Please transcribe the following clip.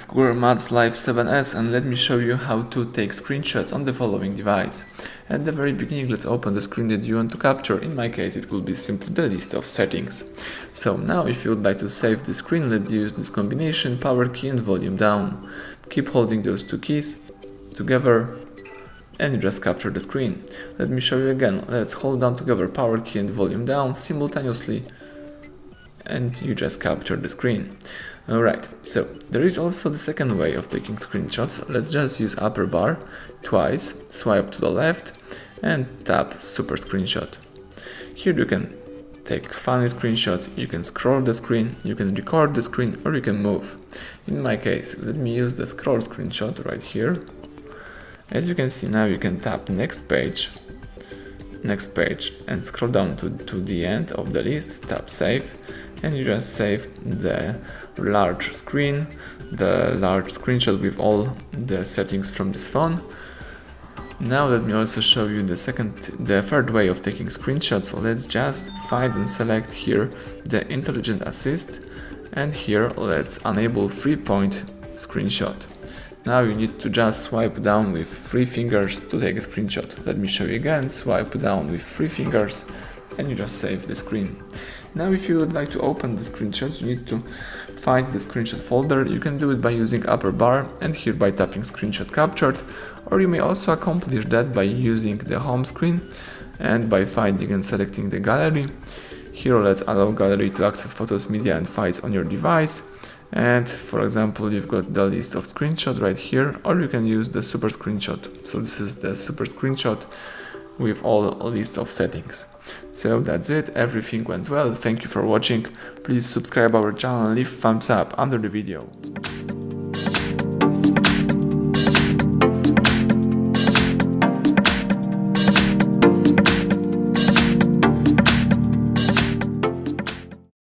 KRUGER MATZ Live 7S, and let me show you how to take screenshots on the following device. At the very beginning, let's open the screen that you want to capture. In my case, it will be simply the list of settings. So now if you would like to save the screen, let's use this combination, power key and volume down. Keep holding those two keys together and you just capture the screen. Let me show you again. Let's hold down together power key and volume down simultaneously and you just capture the screen. Alright, so there is also the second way of taking screenshots. Let's just use upper bar twice, swipe to the left and tap super screenshot. Here you can take funny screenshot, you can scroll the screen, you can record the screen, or you can move. In my case, let me use the scroll screenshot right here. As you can see now, you can tap next page and scroll down to the end of the list, tap save, and you just save the large screenshot with all the settings from this phone. Now let me also show you the third way of taking screenshots. So let's just find and select here the intelligent assist, and here let's enable 3-point screenshot. Now you need to just swipe down with 3 fingers to take a screenshot. Let me show you again, swipe down with 3 fingers and you just save the screen. Now if you would like to open the screenshots, you need to find the screenshot folder. You can do it by using upper bar and here by tapping screenshot captured, or you may also accomplish that by using the home screen and by finding and selecting the gallery. Here let's allow gallery to access photos, media and files on your device. And for example, you've got the list of screenshots right here, or you can use the super screenshot. So this is the super screenshot with all a list of settings. So that's it, everything went well. Thank you for watching. Please subscribe our channel and leave thumbs up under the video.